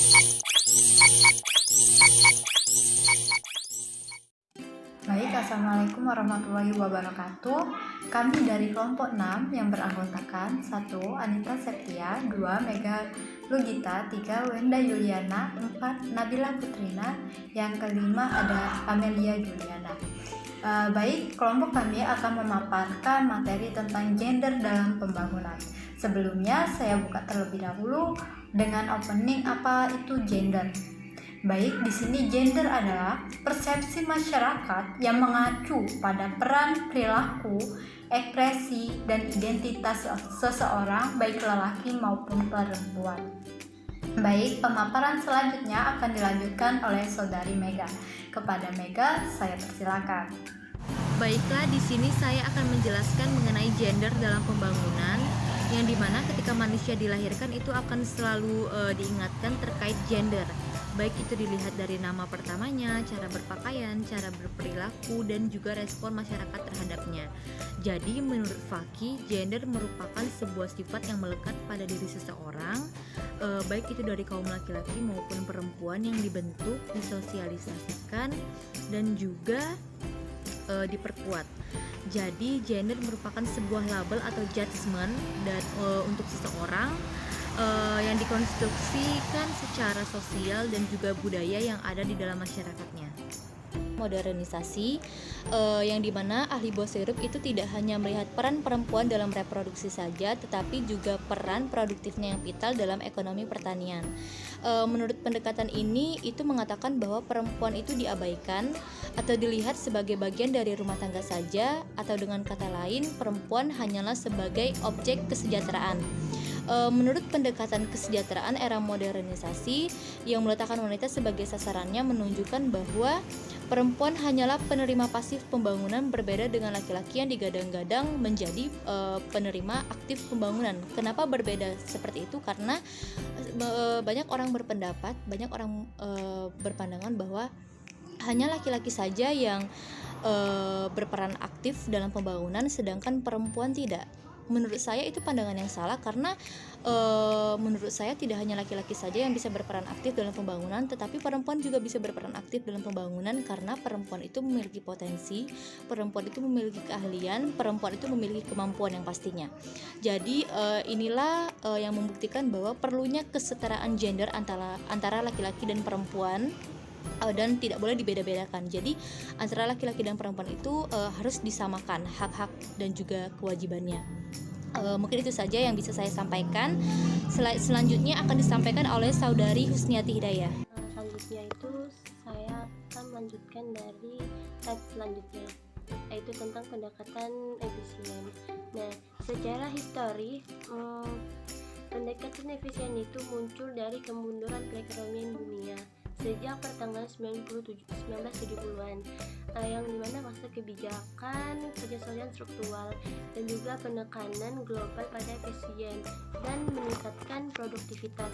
Baik, Assalamualaikum warahmatullahi wabarakatuh. Kami dari kelompok 6 yang beranggotakan 1. Anita Septia, 2. Mega Lugita, 3. Wenda Yuliana, 4. Nabila Putrina, yang kelima ada Amelia Juliana. Baik, kelompok kami akan memaparkan materi tentang gender dalam pembangunan. Sebelumnya saya buka terlebih dahulu dengan opening apa itu gender. Baik, di sini gender adalah persepsi masyarakat yang mengacu pada peran, perilaku, ekspresi, dan identitas seseorang, baik lelaki maupun perempuan. Baik, pemaparan selanjutnya akan dilanjutkan oleh Saudari Mega. Kepada Mega, saya persilakan. Baiklah, di sini saya akan menjelaskan mengenai gender dalam pembangunan, yang dimana ketika manusia dilahirkan itu akan selalu diingatkan terkait gender. Baik itu dilihat dari nama pertamanya, cara berpakaian, cara berperilaku, dan juga respon masyarakat terhadapnya. Jadi menurut Faki, gender merupakan sebuah sifat yang melekat pada diri seseorang, baik itu dari kaum laki-laki maupun perempuan, yang dibentuk, disosialisasikan, dan juga diperkuat. Jadi gender merupakan sebuah label atau judgement untuk seseorang yang dikonstruksikan secara sosial dan juga budaya yang ada di dalam masyarakatnya. Modernisasi yang dimana ahli Boserup itu tidak hanya melihat peran perempuan dalam reproduksi saja, tetapi juga peran produktifnya yang vital dalam ekonomi pertanian. Menurut pendekatan ini itu mengatakan bahwa perempuan itu diabaikan atau dilihat sebagai bagian dari rumah tangga saja, atau dengan kata lain perempuan hanyalah sebagai objek kesejahteraan. Menurut pendekatan kesejahteraan era modernisasi yang meletakkan wanita sebagai sasarannya, menunjukkan bahwa perempuan hanyalah penerima pasif pembangunan, berbeda dengan laki-laki yang digadang-gadang menjadi penerima aktif pembangunan. Kenapa berbeda seperti itu? Karena banyak orang berpendapat, banyak orang berpandangan bahwa hanya laki-laki saja yang berperan aktif dalam pembangunan, sedangkan perempuan tidak. Menurut saya itu pandangan yang salah, karena menurut saya tidak hanya laki-laki saja yang bisa berperan aktif dalam pembangunan, tetapi perempuan juga bisa berperan aktif dalam pembangunan, karena perempuan itu memiliki potensi, perempuan itu memiliki keahlian, perempuan itu memiliki kemampuan yang pastinya. Jadi inilah yang membuktikan bahwa perlunya kesetaraan gender antara laki-laki dan perempuan, dan tidak boleh dibeda-bedakan. Jadi antara laki-laki dan perempuan itu harus disamakan hak-hak dan juga kewajibannya. Mungkin itu saja yang bisa saya sampaikan. Selanjutnya akan disampaikan oleh Saudari Husniati Hidayah. Selanjutnya itu saya akan melanjutkan dari slide selanjutnya, yaitu tentang pendekatan efisien. Nah, secara histori pendekatan efisien itu muncul dari kemunduran perekonomian dunia sejak pertengahan 1970-an, yang dimana masa kebijakan penyesuaian struktural dan juga penekanan global pada efisien dan meningkatkan produktivitas.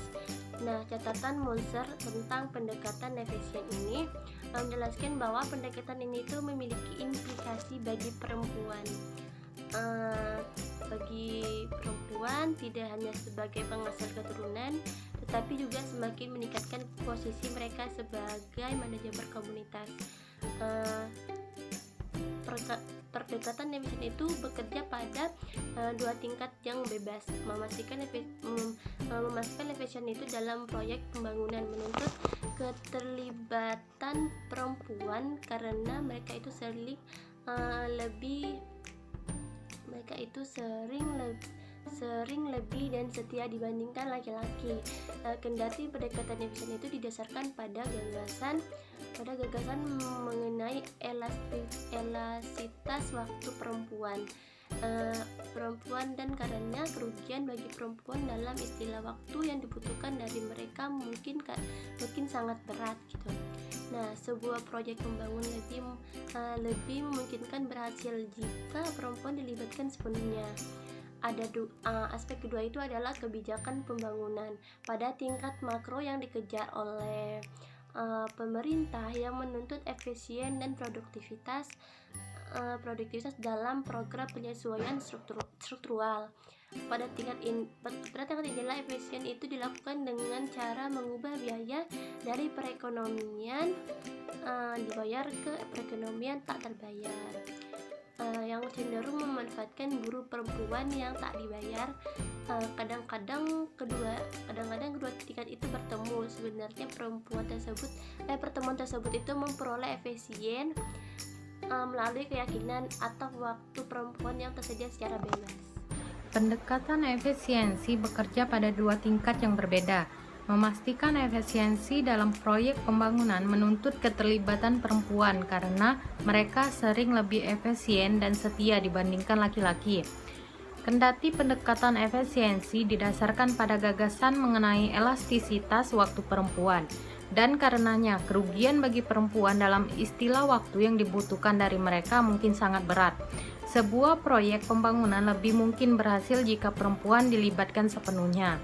Nah, catatan Monser tentang pendekatan efisien ini menjelaskan bahwa pendekatan ini itu memiliki implikasi bagi perempuan. Bagi perempuan tidak hanya sebagai penghasil keturunan, tetapi juga semakin meningkatkan posisi mereka sebagai manajemen komunitas. Pendekatan efisien itu bekerja pada dua tingkat yang bebas, memastikan efisien itu dalam proyek pembangunan, menuntut keterlibatan perempuan karena mereka itu sering lebih dan setia dibandingkan laki-laki. Kendati pendekatan efisien itu didasarkan pada gagasan mengenai elastisitas waktu perempuan dan karena kerugian bagi perempuan dalam istilah waktu yang dibutuhkan dari mereka mungkin sangat berat gitu. Nah, sebuah proyek pembangunan lebih memungkinkan berhasil jika perempuan dilibatkan sepenuhnya. Aspek kedua itu adalah kebijakan pembangunan pada tingkat makro yang dikejar oleh pemerintah yang menuntut efisien dan produktivitas dalam program penyesuaian struktural. Pada tingkat inilah efisien itu dilakukan dengan cara mengubah biaya dari perekonomian dibayar ke perekonomian tak terbayar, yang cenderung memanfaatkan buruh perempuan yang tak dibayar. Kadang-kadang kedua tingkat itu bertemu. Sebenarnya pertemuan tersebut itu memperoleh efisien melalui keyakinan atau waktu perempuan yang tersedia secara bebas. Pendekatan efisiensi bekerja pada dua tingkat yang berbeda. Memastikan efisiensi dalam proyek pembangunan menuntut keterlibatan perempuan karena mereka sering lebih efisien dan setia dibandingkan laki-laki. Kendati pendekatan efisiensi didasarkan pada gagasan mengenai elastisitas waktu perempuan, dan karenanya kerugian bagi perempuan dalam istilah waktu yang dibutuhkan dari mereka mungkin sangat berat. Sebuah proyek pembangunan lebih mungkin berhasil jika perempuan dilibatkan sepenuhnya.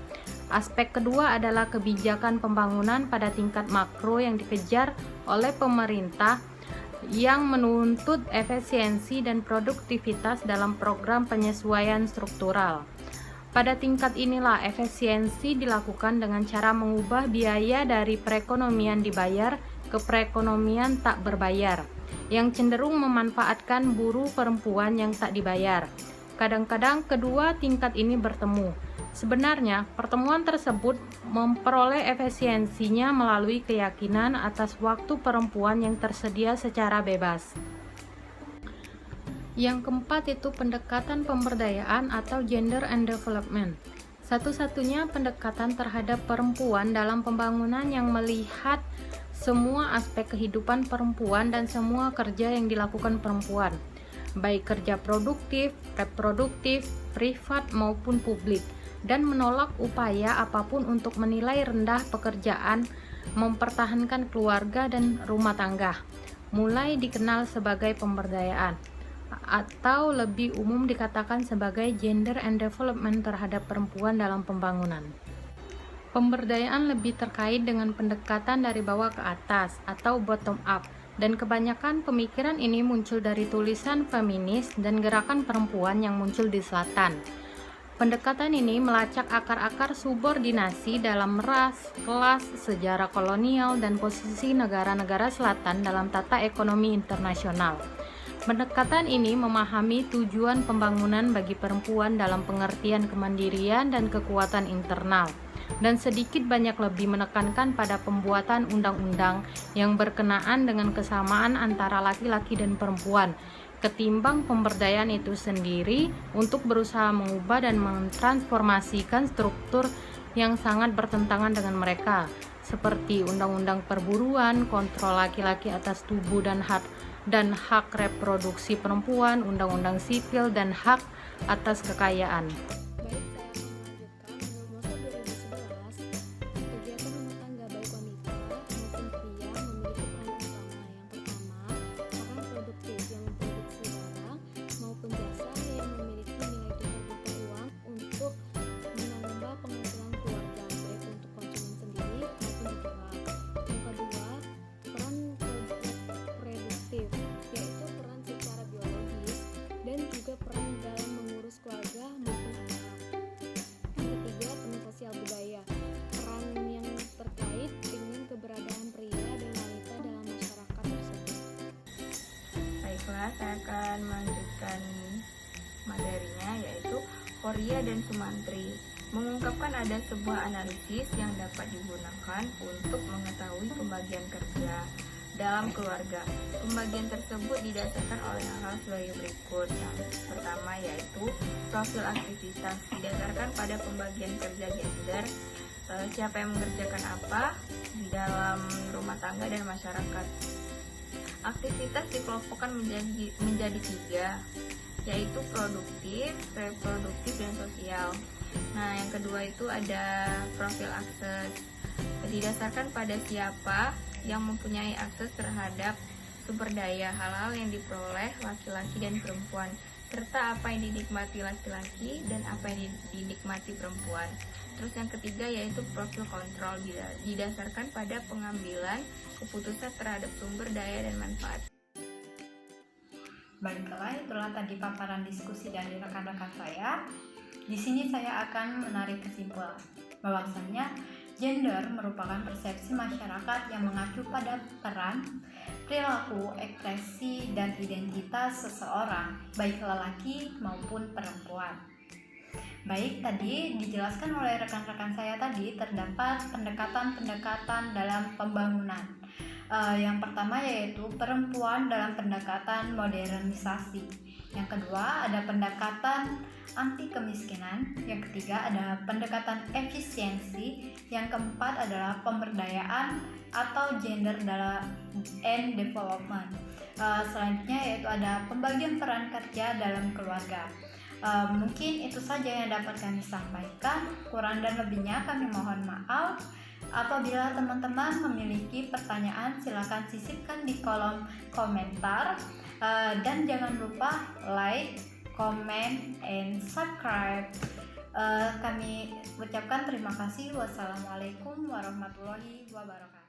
Aspek kedua adalah kebijakan pembangunan pada tingkat makro yang dikejar oleh pemerintah yang menuntut efisiensi dan produktivitas dalam program penyesuaian struktural. Pada tingkat inilah efisiensi dilakukan dengan cara mengubah biaya dari perekonomian dibayar ke perekonomian tak berbayar, yang cenderung memanfaatkan buruh perempuan yang tak dibayar. Kadang-kadang kedua tingkat ini bertemu. Sebenarnya, pertemuan tersebut memperoleh efisiensinya melalui keyakinan atas waktu perempuan yang tersedia secara bebas. Yang keempat itu pendekatan pemberdayaan atau gender and development. Satu-satunya pendekatan terhadap perempuan dalam pembangunan yang melihat semua aspek kehidupan perempuan dan semua kerja yang dilakukan perempuan, baik kerja produktif, reproduktif, privat maupun publik, dan menolak upaya apapun untuk menilai rendah pekerjaan, mempertahankan keluarga dan rumah tangga, mulai dikenal sebagai pemberdayaan, atau lebih umum dikatakan sebagai gender and development terhadap perempuan dalam pembangunan. Pemberdayaan lebih terkait dengan pendekatan dari bawah ke atas atau bottom up, dan kebanyakan pemikiran ini muncul dari tulisan feminis dan gerakan perempuan yang muncul di selatan. Pendekatan ini melacak akar-akar subordinasi dalam ras, kelas, sejarah kolonial, dan posisi negara-negara selatan dalam tata ekonomi internasional. Pendekatan ini memahami tujuan pembangunan bagi perempuan dalam pengertian kemandirian dan kekuatan internal, dan sedikit banyak lebih menekankan pada pembuatan undang-undang yang berkenaan dengan kesamaan antara laki-laki dan perempuan, ketimbang pemberdayaan itu sendiri untuk berusaha mengubah dan mentransformasikan struktur yang sangat bertentangan dengan mereka, seperti undang-undang perburuan, kontrol laki-laki atas tubuh dan hak reproduksi perempuan, undang-undang sipil, dan hak atas kekayaan. Saya akan melanjutkan materinya, yaitu Korea dan Sumantri. Mengungkapkan ada sebuah analisis yang dapat digunakan untuk mengetahui pembagian kerja dalam keluarga. Pembagian tersebut didasarkan oleh hal-hal sebagai berikut. Yang pertama yaitu profil aktivitas, didasarkan pada pembagian kerja gender, siapa yang mengerjakan apa di dalam rumah tangga dan masyarakat. Aktivitas dikelompokkan menjadi 3, yaitu produktif, reproduktif, dan sosial. Nah, yang kedua itu ada profil akses, didasarkan pada siapa yang mempunyai akses terhadap sumber daya, hal-hal yang diperoleh laki-laki dan perempuan, serta apa yang dinikmati laki-laki dan apa yang dinikmati perempuan. Terus yang ketiga yaitu profil kontrol, didasarkan pada pengambilan keputusan terhadap sumber daya dan manfaat. Baiklah, itulah tadi paparan diskusi dari rekan-rekan saya. Di sini saya akan menarik kesimpulan bahwasanya gender merupakan persepsi masyarakat yang mengacu pada peran, perilaku, ekspresi, dan identitas seseorang, baik lelaki maupun perempuan. Baik, tadi dijelaskan oleh rekan-rekan saya tadi terdapat pendekatan-pendekatan dalam pembangunan. Yang pertama yaitu perempuan dalam pendekatan modernisasi. Yang kedua ada pendekatan anti kemiskinan. Yang ketiga ada pendekatan efisiensi. Yang keempat adalah pemberdayaan atau gender dalam and development. Selanjutnya yaitu ada pembagian peran kerja dalam keluarga. Mungkin itu saja yang dapat kami sampaikan. Kurang dan lebihnya kami mohon maaf. Apabila teman-teman memiliki pertanyaan, silakan sisipkan di kolom komentar. Dan jangan lupa like, comment, and subscribe. Kami ucapkan terima kasih. Wassalamualaikum warahmatullahi wabarakatuh.